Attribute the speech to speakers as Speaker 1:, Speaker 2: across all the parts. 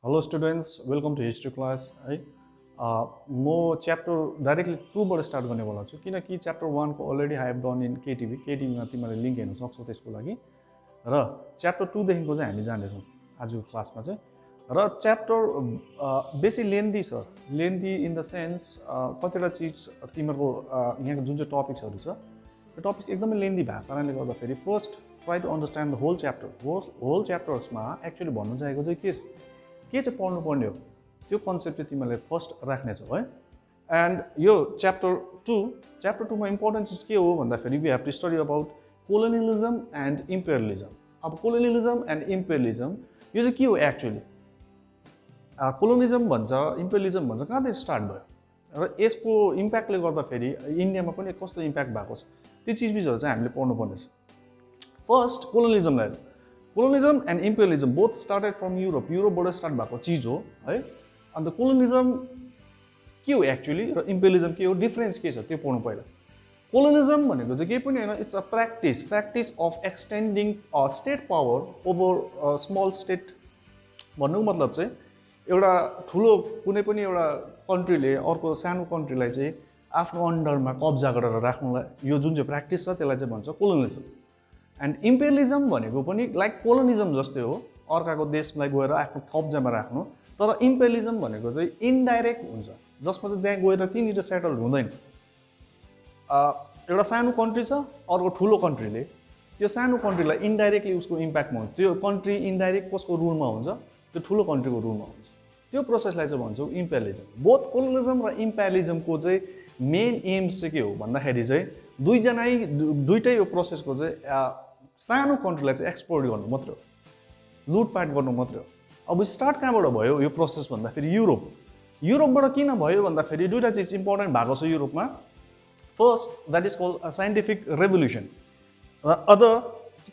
Speaker 1: Hello students, welcome to history class है म chapter directly 2 बाट स्टार्ट गर्ने वाला छु किनकि च्याप्टर 1 को already I have done in KTV मा तिमीले लिंक हेर्न सक्छौ त्यसको लागि र च्याप्टर 2 देखिको चाहिँ हामी जान्दै छौं आजको क्लासमा चाहिँ र च्याप्टर बेसी लेन्दी छ लेन्दी इन द सेन्स कतिवटा चीज तिम्रो यहाँको जुन चाहिँ टपिक्सहरु छ त्यो टपिक एकदमै लेन्दी भएको कारणले गर्दा फेरि first try to understand the whole chapter whole च्याप्टर्समा एक्चुअली भन्नु चाहेको चाहिँ के चाहिँ पढ्नु पर्ने हो त्यो कन्सेप्ट चाहिँ तिमीले फर्स्ट राख्ने छौ है एन्ड यो च्याप्टर 2 मा इम्पोर्टेन्ट चीज के हो भन्दाखेरि we have to study about colonialism and imperialism अब कोलोनियलिजम एन्ड इम्पेरियलिजम यो चाहिँ के हो एक्चुअली कोलोनियलिजम भन्छ इम्पेरियलिजम भन्छ कहाँदेखि स्टार्ट भयो र यसको इम्प्याक्टले गर्दा फेरि इन्डियामा पनि कस्तो इम्प्याक्ट भएको छ त्यो चिजबिजहरु चाहिँ हामीले पढ्नु पर्ने छ first colonialism and imperialism both started from युरोपबाट स्टार्ट भएको चिज हो है अन्त कोलोनियलिजम के हो एक्चुअली र इम्पेरियलिजम के हो डिफरेन्स के छ त्यो पढ्नु पहिला कोलोनियलिजम भनेको चाहिँ के पनि हैन it's a practice of extending state power over small state भन्नुको मतलब चाहिँ एउटा ठुलो कुनै पनि एउटा कन्ट्रीले अर्को सानो कन्ट्रीलाई चाहिँ आफ्नो अन्डरमा कब्जा गरेर राख्नुलाई यो जुन चाहिँ प्र्याक्टिस छ त्यसलाई चाहिँ भन्छ कोलोनियलिजम एन्ड इम्पेरियलिजम भनेको पनि लाइक कोलोनिजम जस्तै हो अर्काको देशलाई गएर आफ्नो कब्जामा राख्नु तर इम्पेरियलिजम भनेको चाहिँ इन्डाइरेक्ट हुन्छ जसमा चाहिँ त्यहाँ गएर त्यहीँनिर सेटल हुँदैन एउटा सानो कन्ट्री छ अर्को ठुलो कन्ट्रीले त्यो सानो कन्ट्रीलाई इन्डाइरेक्टली उसको इम्प्याक्टमा हुन्छ त्यो कन्ट्री इन्डाइरेक्ट कसको रुलमा हुन्छ त्यो ठुलो कन्ट्रीको रुलमा हुन्छ त्यो प्रोसेसलाई चाहिँ भन्छौँ इम्पेरियलिजम बोथ कोलोनिजम र इम्पेरियलिजमको चाहिँ मेन एम्स चाहिँ के हो भन्दाखेरि चाहिँ दुईटै यो प्रोसेसको चाहिँ सानो कन्ट्रीलाई चाहिँ एक्सप्लोर गर्नु मात्रै हो लुटपाट गर्नु मात्रै हो अब स्टार्ट कहाँबाट भयो यो प्रोसेस भन्दाखेरि युरोपबाट किन भयो भन्दाखेरि दुईटा चिज इम्पोर्टेन्ट भएको छ युरोपमा first that is called scientific revolution र अदर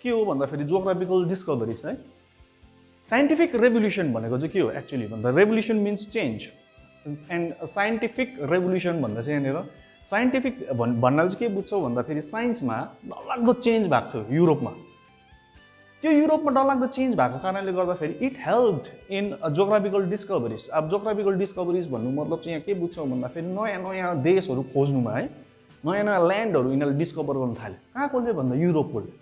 Speaker 1: के हो भन्दाखेरि जियोग्राफिकल डिस्कभरिज है साइन्टिफिक रेभोल्युसन भनेको चाहिँ के हो एक्चुअली भन्दा revolution means change and scientific revolution भन्दा चाहिँ यहाँनिर साइन्टिफिक भन्नाले चाहिँ के बुझ्छौ भन्दाखेरि साइन्समा डरलाग्दो चेन्ज भएको थियो युरोपमा त्यो युरोपमा डरलाग्दो चेन्ज भएको कारणले गर्दाखेरि it helped in geographical discoveries अब जियोग्राफिकल डिस्कभरिज भन्नु मतलब चाहिँ यहाँ के बुझ्छौ भन्दाखेरि नयाँ नयाँ देशहरू खोज्नुमा है नयाँ नयाँ ल्यान्डहरू यिनीहरूले डिस्कभर गर्न थाल्यो कहाँकोले भन्दा युरोपकोले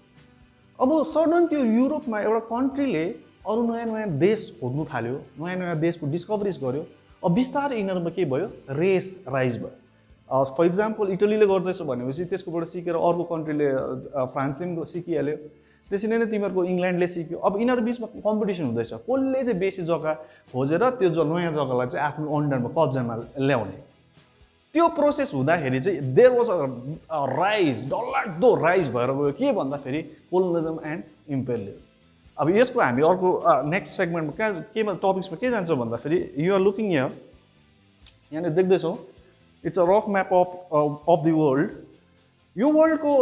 Speaker 1: अब सडन त्यो युरोपमा एउटा कन्ट्रीले अरू नयाँ नयाँ देश खोज्नु थाल्यो नयाँ नयाँ देशको डिस्कभरिज गर्यो अब बिस्तारै यिनीहरूमा के भयो रेस राइज भयो फर इक्जाम्पल इटलीले गर्दैछ भनेपछि त्यसकोबाट सिकेर अर्को कन्ट्रीले फ्रान्सले पनि सिकिहाल्यो त्यसरी नै तिमीहरूको इङ्ल्यान्डले सिक्यो अब यिनीहरू बिचमा कम्पिटिसन हुँदैछ कसले चाहिँ बेसी जग्गा खोजेर त्यो नयाँ जग्गालाई चाहिँ आफ्नो अन्डरमा कब्जामा ल्याउने त्यो प्रोसेस हुँदाखेरि चाहिँ देयर वाज अ राइज डरलाग्दो राइज भएर गयो के भन्दाखेरि कोलोनियलिजम एन्ड इम्पेरियलिजम अब यसको हामी अर्को नेक्स्ट सेगमेन्टमा केमा टपिक्समा के जान्छ भन्दाखेरि यु आर लुकिङ हियर यहाँनिर देख्दैछौ it's a rough map of the world यो वर्ल्डको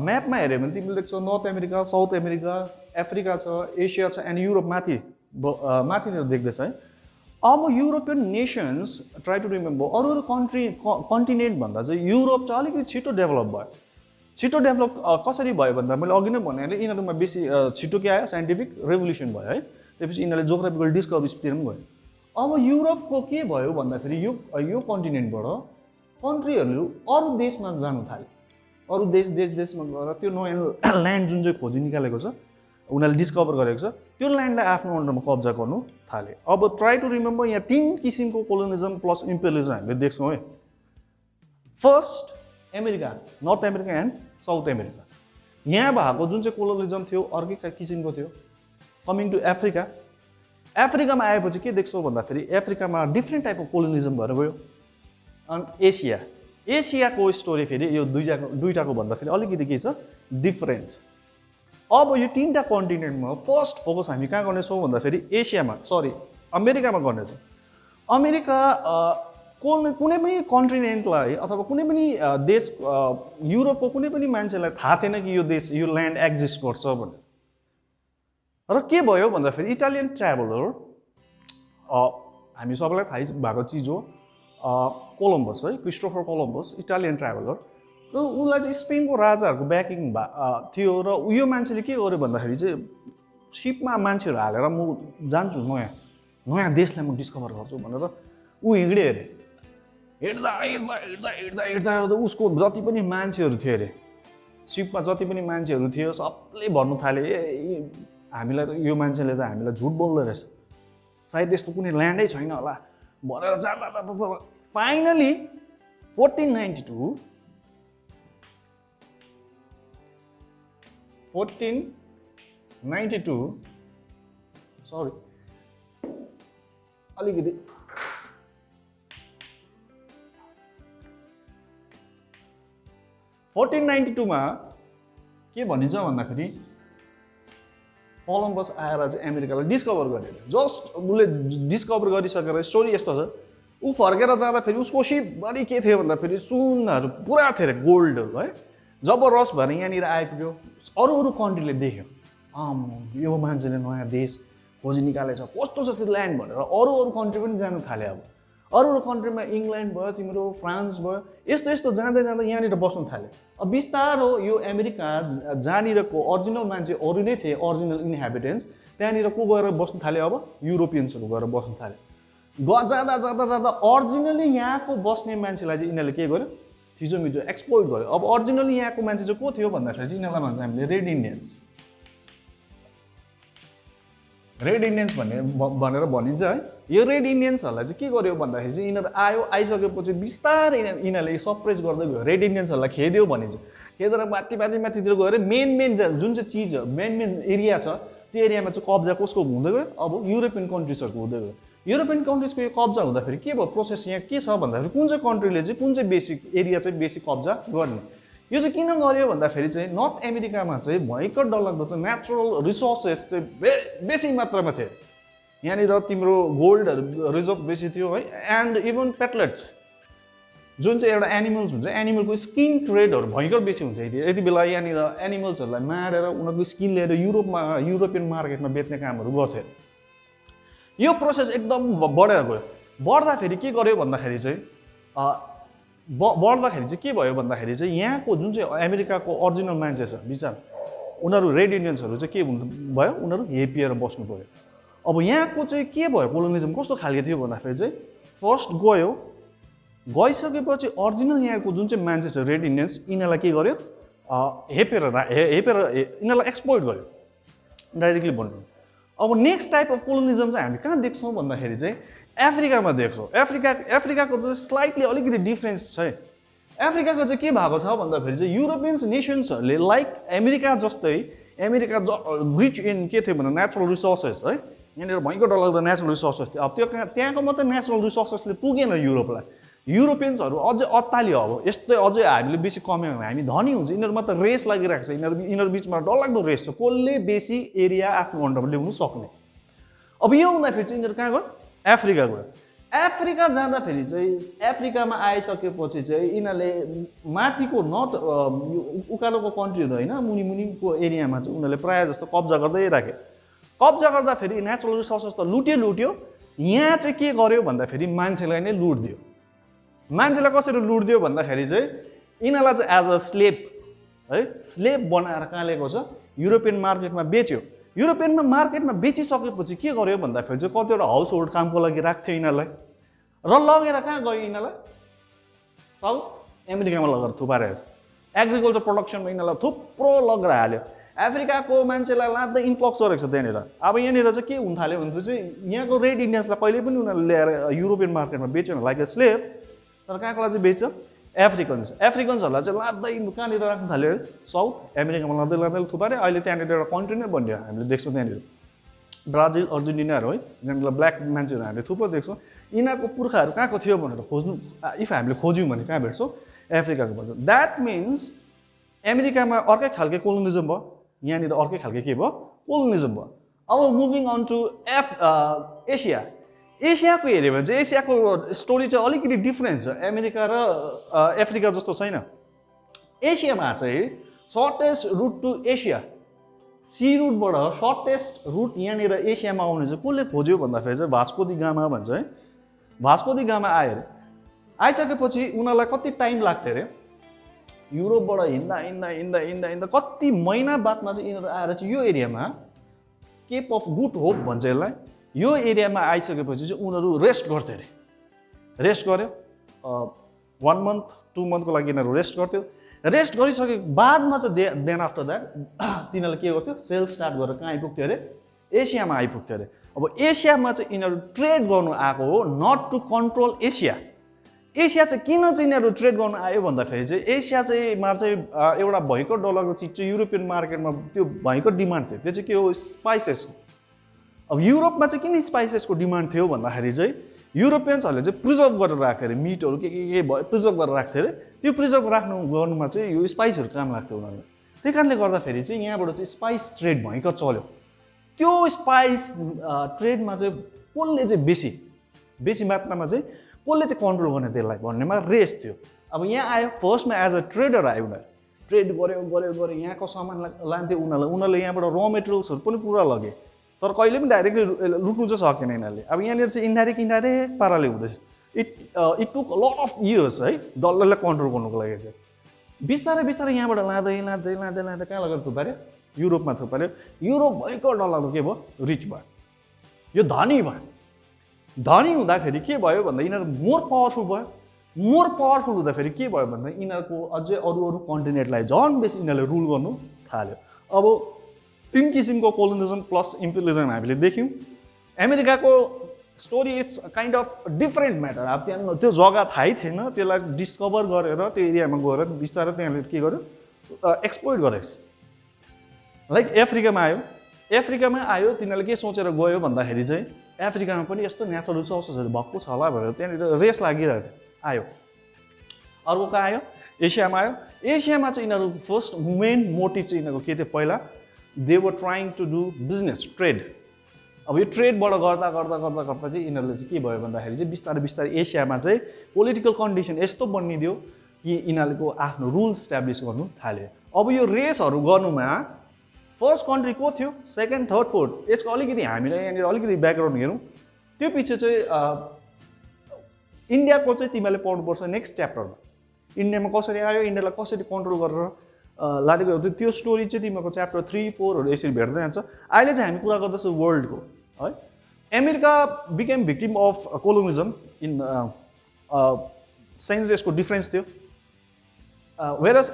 Speaker 1: म्यापमा हेऱ्यो भने तिमीले देख्छौ North America South America Africa छ एसिया छ एन्ड युरोप माथिनिर देख्दैछ है अब European nations try to remember अरू कन्टिनेन्ट भन्दा चाहिँ युरोप चाहिँ अलिकति छिटो डेभलप कसरी भयो भन्दा मैले अघि नै भने यिनीहरूमा बेसी छिटो के आयो साइन्टिफिक रेभोल्युसन भयो है त्यसपछि यिनीहरूले जियोग्राफिकल डिस्कभरिजतिर पनि गयो अब युरोपको के भयो भन्दाखेरि यो कन्टिनेन्टबाट कन्ट्रीहरू अरू देशमा जानु थाल्यो अरू देशमा गएर त्यो नयाँ ल्यान्ड जुन चाहिँ खोजी निकालेको छ उनीहरूले डिस्कभर गरेको छ त्यो ल्यान्डलाई आफ्नो अन्डरमा कब्जा गर्नु थाले अब ट्राई टु रिमेम्बर यहाँ 3 किसिमको कोलोनियलिजम प्लस इम्पेरियलिजम हामीले देख्छौँ है first America north America and south America यहाँ भएको जुन चाहिँ कोलोनियलिजम थियो अर्कै किसिमको थियो कमिङ टु अफ्रिकामा आएपछि के देख्छौ भन्दाखेरि अफ्रिकामा डिफ्रेन्ट टाइपको कोलोनियलिजम भएर गयो अनि एसियाको स्टोरी फेरि यो दुईटाको भन्दाखेरि अलिकति के छ डिफरेन्स अब यो 3टा कन्टिनेन्टमा फर्स्ट फोकस हामी कहाँ गर्नेछौँ भन्दाखेरि अमेरिकामा गर्नेछौँ अमेरिका कुनै पनि कन्टिनेन्टलाई अथवा कुनै पनि देश युरोपको कुनै पनि मान्छेलाई थाहा थिएन कि यो देश यो ल्यान्ड एक्जिस्ट गर्छ भनेर र के भयो भन्दाखेरि इटालियन ट्राभलर हामी सबैलाई थाहै भएको चिज हो कोलम्बस है क्रिस्टोफर कोलम्बस इटालियन ट्राभलर र उनलाई चाहिँ स्पेनको राजाहरूको ब्याकिङ थियो र यो मान्छेले के गर्यो भन्दाखेरि चाहिँ सिपमा मान्छेहरू हालेर म जान्छु नयाँ देशलाई म डिस्कभर गर्छु भनेर ऊ हिँड्यो अरे। हिँड्दा हिँड्दा हिँड्दा हिँड्दा हिँड्दा हिँड्दा उसको जति पनि मान्छेहरू थियो अरे, सिपमा जति पनि मान्छेहरू थियो सबले भन्नु थाले, ए हामीलाई त यो मान्छेले त हामीलाई झुट बोल्दो रहेछ, सायद यस्तो कुनै ल्यान्डै छैन होला भनेर जाँदा जाँदा फाइनली 1492 सरी अलिकति 1492 मा के भनिन्छ भन्दाखेरि कोलम्बस आएर चाहिँ अमेरिकालाई डिस्कभर गरेर जस्ट उसले डिस्कभर गरिसकेर स्टोरी यस्तो छ, ऊ फर्केर जाँदाखेरि उसको सिपभरि के थियो भन्दाखेरि सुनहरू पुरा थियो अरे, गोल्डहरू है। जब रस भएर यहाँनिर आइपुग्यो अरू अरू कन्ट्रीले देख्यो, यो मान्छेले नयाँ देश खोजी निकालेछ, कस्तो छ त्यो ल्यान्ड भनेर अरू अरू कन्ट्री पनि जानु थाले। अब अरू अरू कन्ट्रीमा इङ्ल्यान्ड भयो, तिम्रो फ्रान्स भयो, यस्तो यस्तो जाँदै जाँदै यहाँनिर बस्नु थाल्यो। अब बिस्तारो यो अमेरिका जहाँनिरको ओरिजिनल मान्छे अरू नै थिए, ओरिजिनल इन्हेबिटेन्ट्स, त्यहाँनिर को गएर बस्नु थाल्यो, अब युरोपियन्सहरू गएर बस्नु थाल्यो। जाँदा जाँदा जाँदा ओरिजिनली यहाँको बस्ने मान्छेलाई चाहिँ यिनीहरूले के गर्यो, थिचोमिचो एक्सप्लोइट गर्यो। अब ओरिजिनली यहाँको मान्छे चाहिँ को थियो भन्दाखेरि चाहिँ यिनीहरूलाई भन्छ हामीले रेड इन्डियन्स। रेड इन्डियन्स भनेर भनिन्छ है। यो रेड इन्डियन्सहरूलाई चाहिँ के गर्यो भन्दाखेरि चाहिँ यिनीहरू आइसकेपछि बिस्तारै यिनीहरूले सप्रेस गर्दै गयो, रेड इन्डियन्सहरूलाई खेद्यो भनिन्छ। खेदेर माथितिर गएर मेन जुन चाहिँ चिज मेन एरिया छ त्यो एरियामा चाहिँ कब्जा कसको हुँदै गयो, अब युरोपियन कन्ट्रिजहरूको हुँदै गयो। युरोपियन कन्ट्रिजको यो कब्जा हुँदाखेरि के भयो प्रोसेस यहाँ के छ भन्दाखेरि कुन चाहिँ कन्ट्रीले चाहिँ कुन चाहिँ बेसिक एरिया चाहिँ बेसी कब्जा गर्ने, यो चाहिँ किन गर्यो भन्दाखेरि चाहिँ नर्थ अमेरिकामा चाहिँ भयङ्कर डरलाग्दो चाहिँ नेचुरल रिसोर्सेस चाहिँ बेसी मात्रामा थियो। यहाँनिर तिम्रो गोल्डहरू रिजर्भ बेसी थियो है, एन्ड इभन पेटलेट्स जुन चाहिँ एउटा एनिमल्स हुन्छ, एनिमलको स्किन ट्रेडहरू भयङ्कर बेसी हुन्छ। यति बेला यहाँनिर एनिमल्सहरूलाई मारेर उनीहरूको स्किन लिएर युरोपियन मार्केटमा बेच्ने कामहरू गर्थ्यो। यो प्रोसेस एकदम बढेर गयो। बढ्दाखेरि के गर्यो भन्दाखेरि चाहिँ के भयो भन्दाखेरि चाहिँ यहाँको जुन चाहिँ अमेरिकाको ओरिजिनल मान्छे छ विचार, उनीहरू रेड इन्डियन्सहरू चाहिँ के भयो, उनीहरू हेपिएर बस्नु पऱ्यो। अब यहाँको चाहिँ के भयो कोलोनिजम कस्तो खालको थियो भन्दाखेरि चाहिँ फर्स्ट गइसकेपछि ओरिजिनल यहाँको जुन चाहिँ मान्छे छ रेड इन्डियन्स, यिनीहरूलाई के गर्यो, हेपेर यिनीहरूलाई एक्सप्लोइट गर्यो डाइरेक्टली भन्नु। अब नेक्स्ट टाइप अफ कोलोनिजम चाहिँ हामी कहाँ देख्छौँ भन्दाखेरि चाहिँ अफ्रिकामा देख्छौँ। अफ्रिकाको चाहिँ स्लाइटली अलिकति डिफ्रेन्स छ। अफ्रिकाको चाहिँ के भएको छ भन्दाखेरि चाहिँ युरोपियन्स नेसन्सहरूले लाइक अमेरिका जस्तै, अमेरिका रिच इन के थियो भने नेचुरल रिसोर्सेस है, यहाँनिर भयङ्कर डरलाग्दो नेचुरल रिसोर्सेस थियो। अब त्यो त्यहाँको मात्रै नेचुरल रिसोर्सेसले पुगेन युरोपलाई, युरोपियन्सहरू अझै अत्तालियो। अब यस्तै अझै हामीले बेसी कम्यो भने हामी धनी हुन्छ। यिनीहरू मात्र रेस लागिरहेको छ, यिनीहरू बिचमा डरलाग्दो रेस छ, कसले बेसी एरिया आफ्नो अन्डरमा ल्याउनु सक्ने। अब यो हुँदाखेरि चाहिँ यिनीहरू कहाँ गयो, अफ्रिका गयो। अफ्रिका जाँदाखेरि चाहिँ अफ्रिकामा आइसकेपछि चाहिँ यिनीहरूले माथिको नर्थ उकालोको कन्ट्रीहरू होइन, मुनिको एरियामा चाहिँ उनीहरूले प्रायः जस्तो कब्जा गर्दै राखे। कब्जा गर्दाखेरि नेचुरल रिसोर्सेस त लुट्यो, यहाँ चाहिँ के गर्यो भन्दाखेरि मान्छेलाई नै लुट दियो। मान्छेलाई कसरी लुट दियो भन्दाखेरि चाहिँ यिनीहरूलाई चाहिँ एज अ स्लेभ बनाएर कहाँ ल्याएको छ, युरोपियन मार्केटमा बेच्यो। युरोपियनमा मार्केटमा बेचिसकेपछि के गर्यो भन्दाखेरि चाहिँ कतिवटा हाउस होल्ड कामको लागि राख्थ्यो यिनीहरूलाई र लगेर कहाँ गयो, यिनीहरूलाई साउथ अमेरिकामा लगेर थुपारेको छ। एग्रिकल्चर प्रोडक्सनमा यिनीहरूलाई थुप्रो लगेर हाल्यो। अफ्रिकाको मान्छेलाई लाँदै इन्फ्लक्स गरेको छ त्यहाँनिर। अब यहाँनिर चाहिँ के हुन थाल्यो भने चाहिँ यहाँको रेड इन्डियन्सलाई कहिले पनि उनीहरूले ल्याएर युरोपियन मार्केटमा बेच्यो लाइक ए स्लेभ, तर कहाँको लागि चाहिँ बेच्छ, अफ्रिकन्सहरूलाई चाहिँ लाँदै कहाँनिर राख्नु थाल्यो, साउथ अमेरिकामा लाँदै थुपारे। अहिले त्यहाँनिर एउटा कन्ट्री नै बन्यो, हामीले देख्छौँ त्यहाँनिर ब्राजिल अर्जेन्टिनाहरू है, जहाँनिर ब्ल्याक मान्छेहरू हामीले थुप्रो देख्छौँ। यिनीहरूको पुर्खाहरू कहाँको थियो भनेर खोज्नु, इफ हामीले खोज्यौँ भने कहाँ भेट्छौँ, अफ्रिकाको भन्छ। द्याट मिन्स अमेरिकामा अर्कै खालको कोलोनिजम भयो, यहाँनिर अर्कै खालको के भयो, कोलोनिजम भयो। अब मुभिङ अन टु एसियाको हेऱ्यो भने चाहिँ एसियाको स्टोरी चाहिँ अलिकति डिफ्रेन्स छ, अमेरिका र अफ्रिका जस्तो छैन। एसियामा चाहिँ shortest route to Asia, sea रुटबाट सर्टेस्ट रुट यहाँनिर एसियामा आउने चाहिँ कसले खोज्यो भन्दाखेरि चाहिँ भास्को दी गामा भन्छ है। भास्को दी गामा आयो अरे, आइसकेपछि उनीहरूलाई कति टाइम लाग्थ्यो अरे, युरोपबाट हिँड्दा कति महिना बादमा चाहिँ यिनीहरू आएर चाहिँ यो एरियामा केप अफ गुड होप भन्छ यसलाई, यो एरियामा आइसकेपछि चाहिँ उनीहरू रेस्ट गर्थ्यो अरे, रेस्ट गर्यो 1 month 2 monthको लागि यिनीहरू रेस्ट गर्थ्यो। रेस्ट गरिसके बादमा चाहिँ देन आफ्टर द्याट तिनीहरूले के गर्थ्यो, सेल स्टार्ट गरेर कहाँ आइपुग्थ्यो अरे, एसियामा आइपुग्थ्यो अरे। अब एसियामा चाहिँ यिनीहरू ट्रेड गर्नु आएको हो, not to control Asia. Asia चाहिँ किन चाहिँ यिनीहरू ट्रेड गर्नु आयो भन्दाखेरि चाहिँ एसिया चाहिँ एउटा भयङ्कर डलरको चिज चाहिँ युरोपियन मार्केटमा त्यो भयङ्कर डिमान्ड थियो। त्यो चाहिँ के हो, स्पाइसेस हो। अब युरोपमा चाहिँ किन स्पाइसेसको डिमान्ड थियो भन्दाखेरि चाहिँ युरोपियन्सहरूले चाहिँ प्रिजर्भ गरेर राख्थ्यो अरे, मिटहरू के भयो प्रिजर्भ गरेर राख्थ्यो अरे। त्यो प्रिजर्भ गर्नुमा चाहिँ यो स्पाइसहरू काम लाग्थ्यो उनीहरूलाई। त्यही कारणले गर्दाखेरि चाहिँ यहाँबाट चाहिँ स्पाइस ट्रेड भयङ्कर चल्यो। त्यो स्पाइस ट्रेडमा चाहिँ कसले चाहिँ बेसी मात्रामा चाहिँ कसले चाहिँ कन्ट्रोल गर्ने त्यसलाई भन्नेमा रेस थियो। अब यहाँ आयो, फर्स्टमा एज अ ट्रेडर आयो उनीहरू, ट्रेड गऱ्यो यहाँको सामान लान्थ्यो उनीहरूले यहाँबाट र मेटेरियल्सहरू पनि पुरा लगे, तर कहिले पनि डाइरेक्टली लुट्नु चाहिँ सकेन यिनीहरूले। अब यहाँनिर चाहिँ इन्डाइरेक्ट पाराले हुँदैछ। It took lot of years है डलरलाई कन्ट्रोल गर्नुको लागि चाहिँ। बिस्तारै यहाँबाट लाँदै कहाँ लगेर थुपार्यो, युरोपमा थुपार्यो। युरोप भयङ्कर डलरको के भयो, रिच भयो, यो धनी भयो। धनी हुँदाखेरि के भयो भन्दा यिनीहरू मोर पावरफुल भयो। मोर पावरफुल हुँदाखेरि के भयो भन्दा यिनीहरूको अझै अरू कन्टिनेन्टलाई झन् बेसी यिनीहरूले रुल गर्नु थाल्यो। अब 3 किसिमको कोलोनिजम प्लस इम्पेरियलिजम हामीले देख्यौँ। अमेरिकाको story it's kind of different matter. अब त्यहाँ त्यो जग्गा थाहै थिएन, त्यसलाई डिस्कभर गरेर त्यो एरियामा गएर बिस्तारै त्यहाँले के गर्यो, एक्सप्लोइट गरेको छ। लाइक अफ्रिकामा आयो तिनीहरूले के सोचेर गयो भन्दाखेरि चाहिँ अफ्रिकामा पनि यस्तो नेचरल रिसोर्सेसहरू भएको छ होला भनेर त्यहाँनिर रेस लागिरहेको आयो। अर्को कहाँ आयो, एसियामा आयो। एसियामा चाहिँ यिनीहरू फर्स्ट मेन मोटिभ चाहिँ यिनीहरूको के थियो, पहिला they were trying to do business trade. अब यो ट्रेडबाट गर्दा चाहिँ यिनीहरूले चाहिँ के भयो भन्दाखेरि चाहिँ बिस्तारै एसियामा चाहिँ पोलिटिकल कन्डिसन यस्तो बनिदियो कि यिनीहरूको आफ्नो रुल इस्टाब्लिस गर्नु थाल्यो। अब यो रेसहरू गर्नुमा फर्स्ट कन्ट्री को थियो, सेकेन्ड थर्ड फोर्थ, यसको अलिकति हामीलाई यहाँनिर अलिकति ब्याकग्राउन्ड हेरौँ। त्यो पछि चाहिँ इन्डियाको चाहिँ तिमीहरूले पढ्नुपर्छ नेक्स्ट च्याप्टरमा। इन्डियामा कसरी आयो, इन्डियालाई कसरी कन्ट्रोल गरेर लाटेको हो, त्यो स्टोरी चाहिँ तिमीहरूको च्याप्टर 3, 4हरू यसरी भेट्दै जान्छ। अहिले चाहिँ हामी कुरा गर्दैछौँ वर्ल्डको है। America became victim of colonialism in sense यसको डिफ्रेन्स थियो। Whereas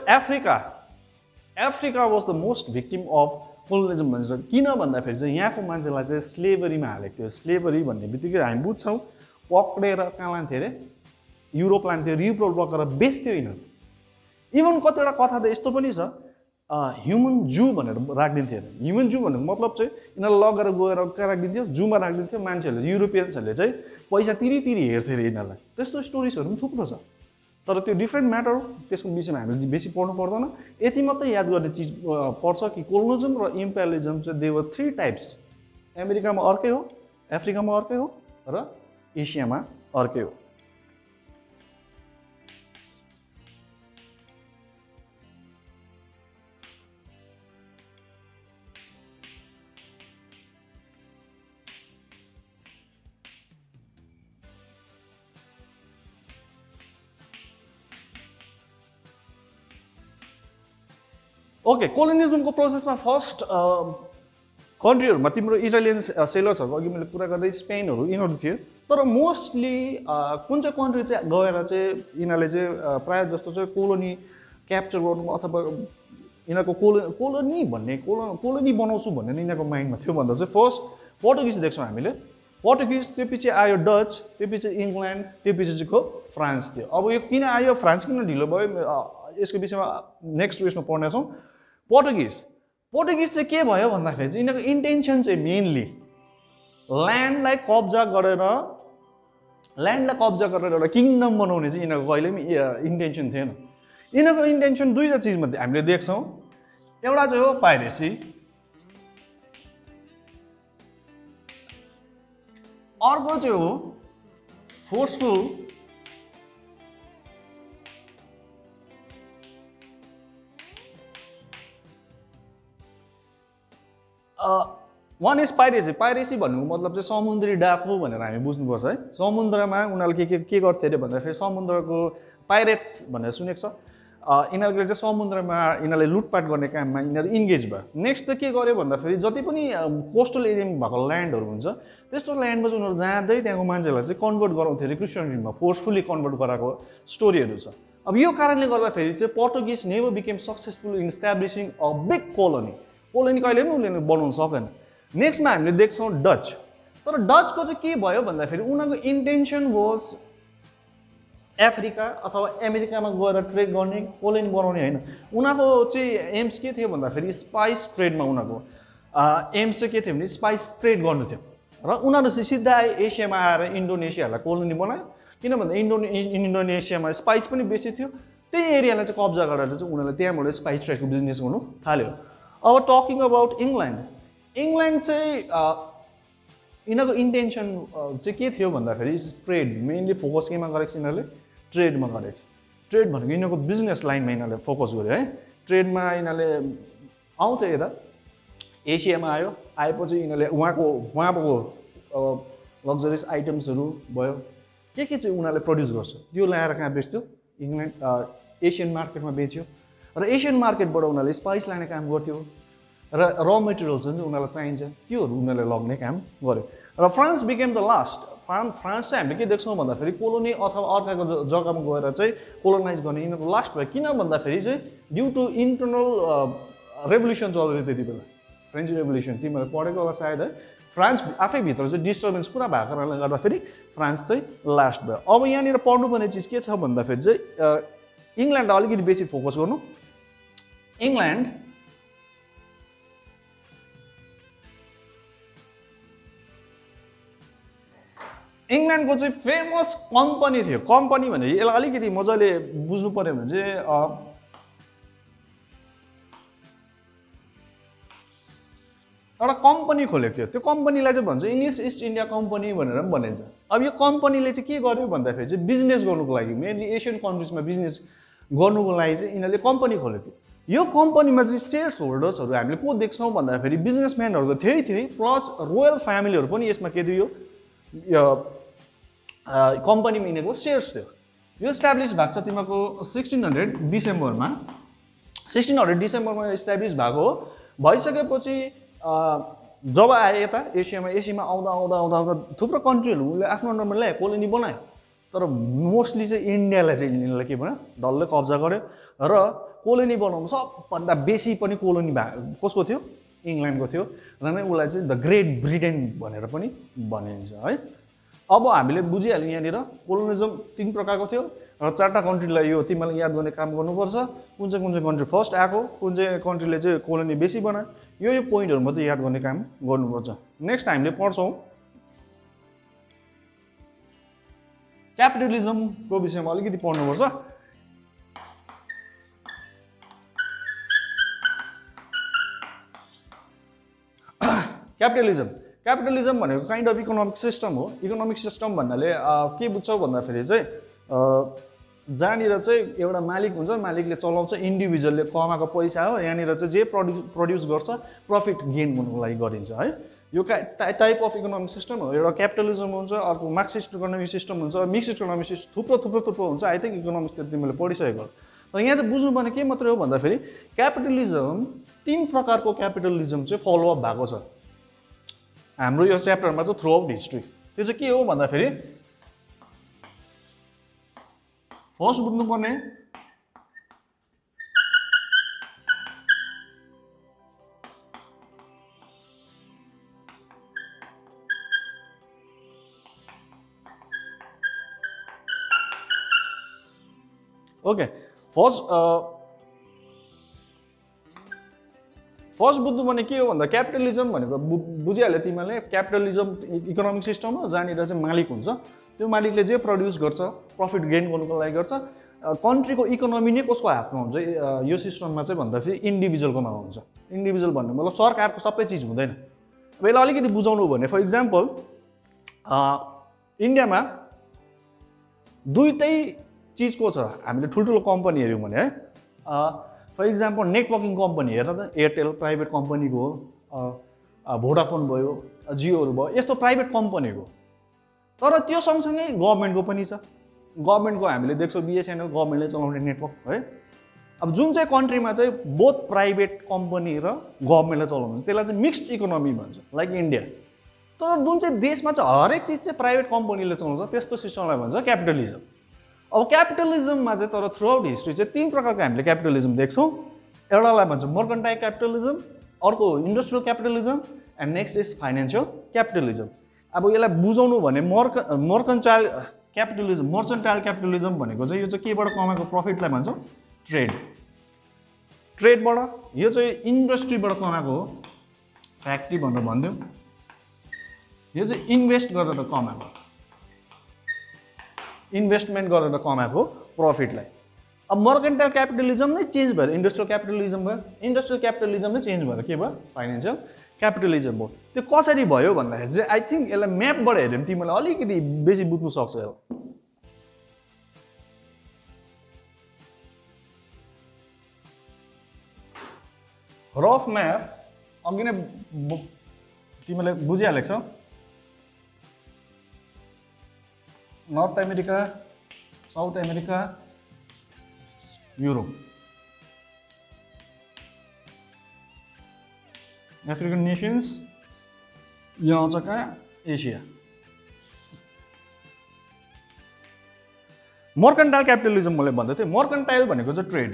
Speaker 1: Africa was the most victim of colonialism भन्छ। किन भन्दाखेरि चाहिँ यहाँको मान्छेलाई चाहिँ स्लेभरीमा हालेको थियो। स्लेभरी भन्ने बित्तिकै हामी बुझ्छौँ पक्रेर कहाँ लान्थ्यो अरे, युरोप लान्थ्यो, युरोप लगेर बेच्थ्यो यिनीहरू। इभन कतिवटा कथा त यस्तो पनि छ, ह्युमन जू भनेर राखिदिन्थ्यो अरे। ह्युमन जू भनेको मतलब चाहिँ यिनीहरूलाई गएर कहाँ राखिदिन्थ्यो, जूमा राखिदिन्थ्यो। मान्छेहरूले युरोपियन्सहरूले चाहिँ पैसा तिरी हेर्थ्यो अरे यिनीहरूलाई। त्यस्तो स्टोरिजहरू पनि थुप्रो छ, तर त्यो डिफ्रेन्ट म्याटर हो, त्यसको विषयमा हामीले बेसी पढ्नु पर्दैन। यति मात्रै याद गर्ने चिज पर्छ कि कोलोनिजम र इम्पेरियलिजम चाहिँ दे वर 3 टाइप्स। अमेरिकामा अर्कै हो, अफ्रिकामा अर्कै हो र एसियामा अर्कै हो। ओके, कोलोनिजमको प्रोसेसमा फर्स्ट कन्ट्रीहरूमा तिम्रो इटालियन सेलर्सहरूको अघि मैले कुरा गर्दै स्पेनहरू यिनीहरू थियो। तर मोस्टली कुन चाहिँ कन्ट्री चाहिँ गएर चाहिँ यिनीहरूले चाहिँ प्रायः जस्तो चाहिँ कोलोनी क्याप्चर गर्नु अथवा यिनीहरूको कोलोनी बनाउँछु भन्ने यिनीहरूको माइन्डमा थियो भन्दा चाहिँ फर्स्ट पोर्टुगिज देख्छौँ हामीले। पोर्टुगिज, त्यो पछि आयो डच, त्यो पछि इङ्ल्यान्ड, त्यो पछि चाहिँ फ्रान्स थियो। अब यो किन आयो, फ्रान्स किन ढिलो भयो, यसको विषयमा नेक्स्ट उयसमा पढ्नेछौँ। पोर्टुगिज चाहिँ के भयो भन्दाखेरि चाहिँ यिनीहरूको इन्टेन्सन चाहिँ मेनली ल्यान्डलाई कब्जा गरेर एउटा किङडम बनाउने चाहिँ यिनीहरूको कहिले पनि इन्टेन्सन थिएन। यिनीहरूको इन्टेन्सन दुईवटा चिजमध्ये हामीले देख्छौँ। एउटा चाहिँ हो पाइरेसी, अर्को चाहिँ हो forceful one is piracy. Piracy भन्नुको मतलब चाहिँ समुद्री डाकु भनेर हामी बुझ्नुपर्छ है। समुद्रमा उनीहरूले के गर्थ्यो अरे भन्दाखेरि समुद्रको पाइरेट्स भनेर सुनेको छ। यिनीहरूले चाहिँ समुद्रमा यिनीहरूले लुटपाट गर्ने काममा यिनीहरू इन्गेज भयो। नेक्स्ट त के गर्यो भन्दाखेरि जति पनि कोस्टल एरियामा भएको ल्यान्डहरू हुन्छ त्यस्तो ल्यान्डमा चाहिँ उनीहरू जाँदै त्यहाँको मान्छेहरूलाई चाहिँ कन्भर्ट गराउँथ्यो अरे क्रिस्चियनिटीमा, फोर्सफुल्ली कन्भर्ट गराएको स्टोरीहरू छ। अब यो कारणले गर्दाखेरि चाहिँ Portuguese never became successful in establishing a big colony. Colony कहिले पनि उनीहरूले बनाउन सकेन। नेक्स्टमा हामीले देख्छौँ डच। तर डचको चाहिँ के भयो भन्दाखेरि उनीहरूको इन्टेन्सन वाज अफ्रिका अथवा अमेरिकामा गएर ट्रेड गर्ने, कोलोनी बनाउने होइन। उनीहरूको चाहिँ एम्स के थियो भन्दाखेरि स्पाइस ट्रेडमा उनीहरूको एम्स चाहिँ के थियो भने स्पाइस ट्रेड गर्नु थियो र उनीहरू चाहिँ सिधा एसियामा आएर इन्डोनेसियाहरूलाई कोलोनी बनायो। किन भन्दा इन्डोनेसियामा स्पाइस पनि बेसी थियो, त्यही एरियालाई चाहिँ कब्जा गरेर चाहिँ उनीहरूले त्यहाँबाट स्पाइस ट्रेडको बिजनेस गर्नु थाल्यो। अब टकिङ अबाउट इङ्ल्यान्ड, इङ्ल्यान्ड चाहिँ यिनीहरूको इन्टेन्सन चाहिँ के थियो भन्दाखेरि ट्रेड, मेनली फोकस केमा गरेको छ यिनीहरूले, ट्रेडमा गरेको छ। ट्रेड भनेको यिनीहरूको बिजनेस लाइनमा यिनीहरूले फोकस गर्यो है। ट्रेडमा यिनीहरूले आउँथ्यो यता एसियामा आयो, आएपछि यिनीहरूले उहाँको लग्जरियस आइटम्सहरू भयो, के चाहिँ उनीहरूले प्रड्युस गर्छ त्यो ल्याएर कहाँ बेच्थ्यो, इङ्ल्यान्ड एसियन मार्केटमा बेच्यो र एसियन मार्केटबाट उनीहरूले स्पाइस लाने काम गर्थ्यो र र मेटेरियल्स चाहिँ उनीहरूलाई चाहिन्छ त्योहरू उनीहरूले लग्ने काम गर्यो। र France became the last. France चाहिँ हामीले के देख्छौँ भन्दाखेरि कोलोनी अथवा अर्काको जग्गामा गएर चाहिँ कोलोनाइज गर्ने यिनीहरूको लास्ट भयो। किन भन्दाखेरि चाहिँ ड्यु टु इन्टरनल रेभोल्युसन चल्दै त्यति बेला, फ्रेन्च रेभोल्युसन, तिमीहरूले पढेको होला सायद है। फ्रान्स आफैभित्र चाहिँ डिस्टर्बेन्स पुरा भएको कारणले गर्दाखेरि फ्रान्स चाहिँ लास्ट भयो। अब यहाँनिर पढ्नुपर्ने चिज के छ भन्दाखेरि चाहिँ इङ्ल्यान्डलाई अलिकति बेसी फोकस गर्नु। इङ्ल्यान्डको चाहिँ फेमस कम्पनी थियो। कम्पनी भने यसलाई अलिकति मजाले बुझ्नु पर्यो भने चाहिँ एउटा कम्पनी खोलेको थियो। त्यो कम्पनीलाई चाहिँ भन्छ इङ्ग्लिस इस्ट इन्डिया कम्पनी भनेर पनि भनिन्छ। अब यो कम्पनीले चाहिँ के गर्यो भन्दाखेरि चाहिँ बिजनेस गर्नुको लागि, मेनली एसियन कन्ट्रिजमा बिजनेस गर्नुको लागि चाहिँ यिनीहरूले कम्पनी खोलेको थियो। यो कम्पनीमा चाहिँ सेयर्स होल्डर्सहरू हामीले को देख्छौँ भन्दाखेरि बिजनेसम्यानहरू त थिए, प्लस रोयल फ्यामिलीहरू पनि यसमा के थियो, कम्पनीमा यिनीहरूको सेयर्स थियो। यो इस्टाब्लिस भएको छ तिमीहरूको 1600 डिसेम्बरमा इस्टाब्लिस भएको हो। भइसकेपछि जब आए यता एसियामा आउँदा थुप्रो कन्ट्रीहरूले आफ्नो अन्डरमा ल्यायो, कोलोनी बनायो। तर मोस्टली चाहिँ इन्डियालाई चाहिँ यिनीहरूले के भन्यो, डल्लै कब्जा गर्यो र कोलोनी बनाउनु सबभन्दा बेसी पनि कोलोनी कसको थियो, इङ्ल्यान्डको थियो र नै उसलाई चाहिँ द ग्रेट ब्रिटेन भनेर पनि भनिन्छ है। अब हामीले बुझिहाल्यौँ यहाँनिर कोलोनिजम 3 प्रकारको थियो र 4टा कन्ट्रीलाई यो तिमीलाई याद गर्ने काम गर्नुपर्छ। कुन चाहिँ कन्ट्री फर्स्ट आएको, कुन चाहिँ कन्ट्रीले चाहिँ कोलोनी बेसी बनायो, यो पोइन्टहरू मात्रै याद गर्ने काम गर्नुपर्छ। नेक्स्ट हामीले पढ्छौँ क्यापिटलिजमको विषयमा अलिकति पढ्नुपर्छ। क्यापिटलिजम भनेको काइन्ड अफ इकोनोमिक सिस्टम हो। इकोनोमिक सिस्टम भन्नाले के बुझ्छौ भन्दाखेरि चाहिँ जहाँनिर चाहिँ एउटा मालिक हुन्छ, मालिकले चलाउँछ, इन्डिभिजुअलले कमाएको पैसा हो, यहाँनिर चाहिँ जे प्रड्युस गर्छ प्रफिट गेन गर्नुको लागि गरिन्छ है। यो टाइप अफ इकोनोमिक सिस्टम हो। एउटा क्यापिटलिजम हुन्छ, अर्को मार्क्सिस्ट इकोनोमिक सिस्टम हुन्छ, मिक्स्ड इकोनोमिक सिस्टम, थुप्रो हुन्छ। आई थिङ्क इकोनोमिक्स त तिमीले पढिसकेको हो। तर यहाँ चाहिँ बुझ्नुपर्ने के मात्रै हो भन्दाखेरि क्यापिटलिजम 3 प्रकारको क्यापिटलिजम चाहिँ फलोअप भएको छ हाम्रो यो च्याप्टरमा चाहिँ थ्रु आउट हिस्ट्री। त्यो चाहिँ के हो भन्दाखेरि फर्स्ट बुझ्नुपर्ने ओके, फर्स्ट बुझ्नुपर्ने के हो भन्दा क्यापिटलिजम भनेको बुझिहाल्यो तिमीले। क्यापिटलिजम इकोनोमिक सिस्टम हो जहाँनिर चाहिँ मालिक हुन्छ, त्यो मालिकले जे प्रड्युस गर्छ प्रफिट गेन गर्नुको लागि गर्छ। कन्ट्रीको इकोनोमी नै कसको हातमा हुन्छ यो सिस्टममा चाहिँ भन्दाखेरि इन्डिभिजुअलकोमा हुन्छ। इन्डिभिजुअल भन्नु मतलब सरकारको सबै चिज हुँदैन। अब यसलाई अलिकति बुझाउनु भने फर इक्जाम्पल इन्डियामा दुईटै चिजको छ। हामीले ठुल्ठुलो कम्पनी हेऱ्यौँ भने है, फर इक्जाम्पल नेटवर्किङ कम्पनी हेर त, एयरटेल प्राइभेट कम्पनीको हो, भोडाफोन भयो, जियोहरू भयो, यस्तो प्राइभेट कम्पनीको। तर त्यो सँगसँगै गभर्मेन्टको पनि छ। गभर्मेन्टको हामीले देख्छौँ बिएसएनएल गभर्मेन्टले चलाउने नेटवर्क है। अब जुन चाहिँ कन्ट्रीमा चाहिँ बोथ प्राइभेट कम्पनी र गभर्मेन्टले चलाउनुहुन्छ त्यसलाई चाहिँ मिक्स्ड इकोनोमी भन्छ, लाइक इन्डिया। तर जुन चाहिँ देशमा चाहिँ हरेक चिज चाहिँ प्राइभेट कम्पनीले चलाउँछ त्यस्तो सिस्टमलाई भन्छ क्यापिटलिजम। अब क्यापिटलिजममा चाहिँ तर थ्रु आउट हिस्ट्री चाहिँ 3 प्रकारको हामीले क्यापिटलिजम देख्छौँ। एउटालाई भन्छ मर्केन्टाइल क्यापिटलिजम, अर्को industrial capitalism, and next is financial capitalism. अब यसलाई बुझाउनु भने मर्केन्टाइल क्यापिटलिजम भनेको चाहिँ यो चाहिँ केबाट कमाएको प्रफिटलाई भन्छौँ ट्रेड। ट्रेडबाट यो चाहिँ इन्डस्ट्रीबाट कमाएको हो, फ्याक्ट्री भनेर भनिदिउँ। यो चाहिँ इन्भेस्ट गरेर कमाएको, इन्भेस्टमेन्ट गरेर कमाएको प्रफिटलाई। अब मर्केन्टाइल क्यापिटलिजम नै चेन्ज भएर इन्डस्ट्रियल क्यापिटलिजम भयो, इन्डस्ट्रियल क्यापिटलिजम नै चेन्ज भएर के भयो फाइनेन्सियल क्यापिटलिजम भयो। त्यो कसरी भयो भन्दाखेरि चाहिँ आई थिङ्क यसलाई म्यापबाट हेऱ्यो भने तिमीलाई अलिकति बेसी बुझ्नु सक्छ। यसलाई रफ म्याप अघि नै तिमीले बुझिहालेको छौ। North America, South America, Europe, African nations, यहाँ चाहिँ कहाँ एसिया। मर्केन्टाइल क्यापिटलिजम मैले भन्दै थिएँ। मर्केन्टाइल भनेको चाहिँ ट्रेड।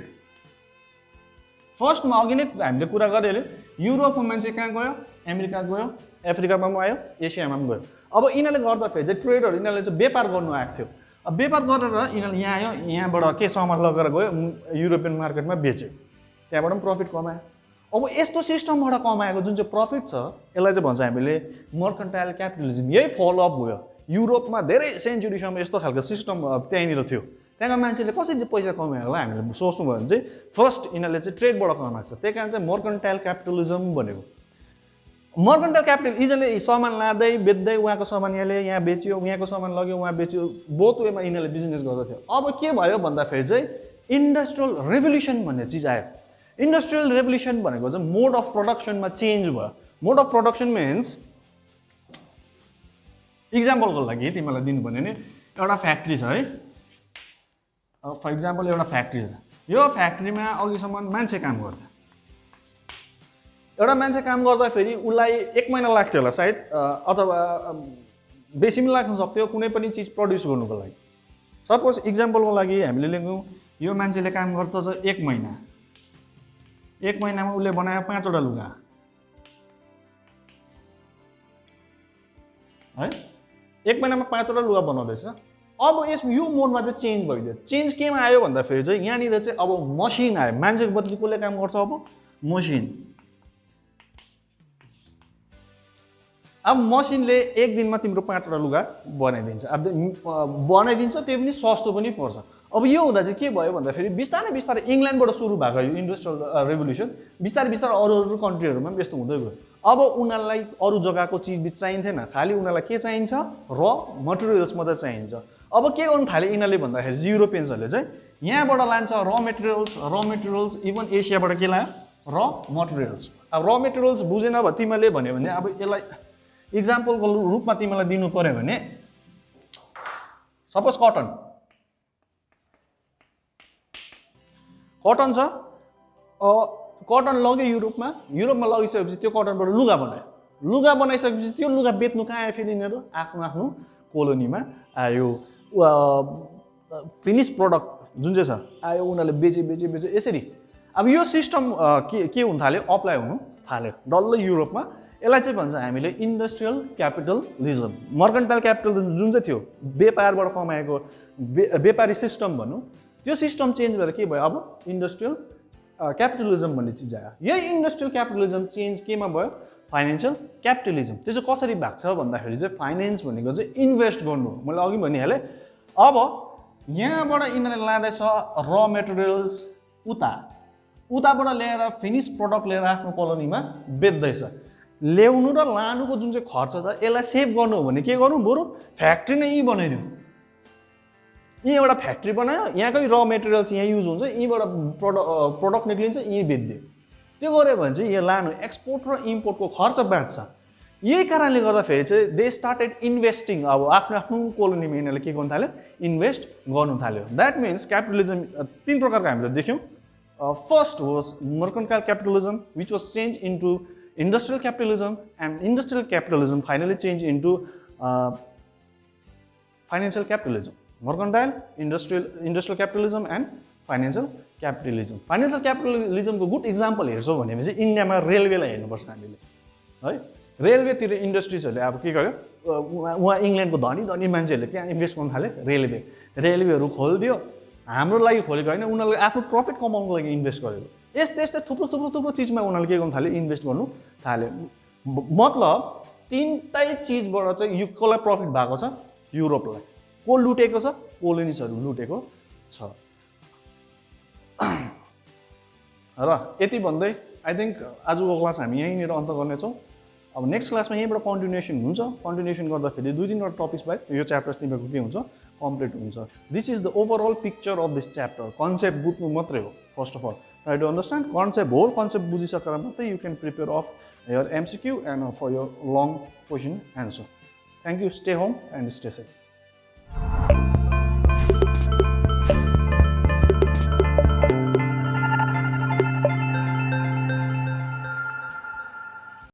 Speaker 1: फर्स्टमा अघि नै हामीले कुरा गरिहाल्यो, युरोपमा मान्छे कहाँ गयो, अमेरिका गयो, अफ्रिकामा पनि आयो, एसियामा पनि गयो। अब यिनीहरूले गर्दाखेरि चाहिँ ट्रेडहरू यिनीहरूले चाहिँ व्यापार गर्नु आएको थियो। अब व्यापार गरेर यिनीहरूले यहाँ आयो, यहाँबाट के सामान लगेर गयो युरोपियन मार्केटमा बेच्यो, त्यहाँबाट पनि प्रफिट कमायो। अब यस्तो सिस्टमबाट कमाएको जुन चाहिँ प्रफिट छ यसलाई चाहिँ भन्छ हामीले मर्केन्टाइल क्यापिटलिजम। यही फलोअप भयो युरोपमा धेरै सेन्चुरीसम्म यस्तो खालको सिस्टम त्यहीँनिर थियो। त्यहाँको मान्छेले कसरी चाहिँ पैसा कमायो होला हामीले सोच्नु भयो भने चाहिँ फर्स्ट यिनीहरूले चाहिँ ट्रेडबाट कमाएको छ, त्यही कारण चाहिँ मर्केन्टाइल क्यापिटलिजम भनेको। मर्केन्टाइल क्यापिटल यिनीहरूले सामान लाँदै बेच्दै उहाँको सामान यहाँ बेच्यो, यहाँको सामान लग्यो उहाँ बेच्यो, बोथ वेमा यिनीहरूले बिजनेस गर्दथ्यो। अब के भयो भन्दाखेरि चाहिँ इन्डस्ट्रियल रेभोल्युसन भन्ने चिज आयो। इन्डस्ट्रियल रेभोल्युसन भनेको चाहिँ मोड अफ प्रोडक्सनमा चेन्ज भयो। मोड अफ प्रोडक्सन मिन्स इक्जाम्पलको लागि तिमीलाई दिनु भन्यो भने एउटा फ्याक्ट्री छ है, फर इक्जाम्पल एउटा फ्याक्ट्री छ। यो फ्याक्ट्रीमा अघिसम्म मान्छे काम गर्छ। एउटा मान्छे काम गर्दाखेरि उसलाई 1 महिना लाग्थ्यो होला सायद, अथवा बेसी पनि लाग्न सक्थ्यो कुनै पनि चिज प्रड्युस गर्नुको लागि। सपोज इक्जाम्पलको लागि हामीले लिन्छौँ यो मान्छेले काम गर्छ 1 महिना, 1 महिनामा उसले बनायो 5 वटा लुगा है, 1 महिनामा 5 वटा लुगा बनाउँदैछ। अब यो मोडमा चाहिँ चेन्ज भइदियो। चेन्ज केमा आयो भन्दाखेरि चाहिँ यहाँनिर चाहिँ अब मसिन आयो, मान्छेको बदली कसले काम गर्छ अब मसिन। अब मसिनले 1 दिनमा तिम्रो 5 वटा लुगा बनाइदिन्छ। अब बनाइदिन्छ त्यो पनि सस्तो पनि पर्छ। अब यो हुँदा चाहिँ के भयो भन्दाखेरि बिस्तारै बिस्तारै इङ्ल्यान्डबाट सुरु भएको यो इन्डस्ट्रियल रेभोल्युसन बिस्तारै बिस्तारै अरू कन्ट्रीहरूमा पनि यस्तो हुँदै गयो। अब उनीहरूलाई अरू जग्गाको चिजबिज चाहिन्थेन, खालि उनीहरूलाई के चाहिन्छ र मटेरियल्स मात्रै चाहिन्छ। अब के गर्नु थाल्यो यिनीहरूले भन्दाखेरि युरोपियन्सहरूले चाहिँ यहाँबाट लान्छ र मेटेरियल्स इभन एसियाबाट के लायो र मटेरियल्स। अब र मेटेरियल्स बुझेन भए तिमीले भन्यो भने अब यसलाई इक्जाम्पलको रूपमा तिमीलाई दिनु पर्यो भने सपोज कटन छ, कटन लग्यो युरोपमा लगिसकेपछि त्यो कटनबाट लुगा बनायो। लुगा बनाइसकेपछि त्यो लुगा बेच्नु कहाँ आयो फेरि यिनीहरू आफ्नो आफ्नो कोलोनीमा आयो। फिनिस प्रडक्ट जुन चाहिँ छ आयो, उनीहरूले बेचे यसरी। अब यो सिस्टम के हुन थाल्यो, अप्लाई हुनु थाल्यो डल्लै युरोपमा। यसलाई चाहिँ भन्छ हामीले इन्डस्ट्रियल क्यापिटलिजम। मर्केन्टाइल क्यापिटलिजम जुन चाहिँ थियो व्यापारबाट कमाएको व्यापारी सिस्टम भनौँ, त्यो सिस्टम चेन्ज भएर के भयो अब इन्डस्ट्रियल क्यापिटलिजम भन्ने चिज आयो। यही इन्डस्ट्रियल क्यापिटलिजम चेन्ज केमा भयो फाइनेन्सियल क्यापिटलिजम। त्यो चाहिँ कसरी भएको छ भन्दाखेरि चाहिँ फाइनेन्स भनेको चाहिँ इन्भेस्ट गर्नु, मैले अघि भनिहालेँ। अब यहाँबाट यिनीहरूले लाँदैछ र मेटेरियल्स उताबाट ल्याएर फिनिस प्रडक्ट लिएर आफ्नो कोलोनीमा बेच्दैछ। ल्याउनु र लानुको जुन चाहिँ खर्च छ यसलाई सेभ गर्नु हो भने के गर्नु, बरु फ्याक्ट्री नै यहीँ बनाइदिउँ। यहीँ एउटा फ्याक्ट्री बनायो, यहाँकै र मेटेरियल्स यहाँ युज हुन्छ, यहीँबाट प्रडक्ट निक्लिन्छ, यहीँ बेच्दियो। त्यो गऱ्यो भने चाहिँ यहाँ लानु एक्सपोर्ट र इम्पोर्टको खर्च बाँच्छ। यही कारणले गर्दाखेरि चाहिँ दे स्टार्टेड इन्भेस्टिङ। अब आफ्नो आफ्नो कोलोनीमा यिनीहरूले के गर्नु थाल्यो, इन्भेस्ट गर्नु थाल्यो। द्याट मिन्स क्यापिटलिजम 3 प्रकारको हामीले देख्यौँ, First was mercantile capitalism, which was changed into industrial capitalism, and industrial capitalism finally changed into financial capitalism. Mercantile, industrial capitalism, and financial capitalism. Financial capitalism को गुड इक्जाम्पल हेर्छौँ भनेपछि इन्डियामा रेलवेलाई हेर्नुपर्छ हामीले है। रेलवेतिर इन्डस्ट्रिजहरूले अब के गर्यो, उहाँ इङ्ल्यान्डको धनी धनी मान्छेहरूले त्यहाँ इन्भेस्ट गर्नु थाले, रेलवेहरू खोलिदियो। हाम्रो लागि खोलेको होइन, उनीहरूले आफ्नो प्रफिट कमाउनको लागि इन्भेस्ट गरेको। यस्तै यस्तै थुप्रो चिजमा उनीहरूले के गर्नु थाले, इन्भेस्ट गर्नु थाले। मतलब तीनटै चिजबाट चाहिँ यो कसलाई प्रफिट भएको छ, युरोपलाई। को लुटेको छ, कोलोनिजहरू लुटेको छ। र यति भन्दै आई थिङ्क आजको क्लास हामी यहीँनिर अन्त गर्नेछौँ। अब नेक्स्ट क्लासमा यहीँबाट कन्टिन्युएसन हुन्छ। कन्टिन्युएसन गर्दाखेरि 2-3 वटा टपिक्स बाहेक यो च्याप्टर तिमीहरूको के हुन्छ, कम्प्लिट हुन्छ। This is the overall picture of this chapter. Concept बुझ्नु मात्रै हो first of all, try to understand concept, whole concept बुझिसकेर मात्रै you can prepare of your MCQ and for your long question answer. Thank you. Stay home and stay safe.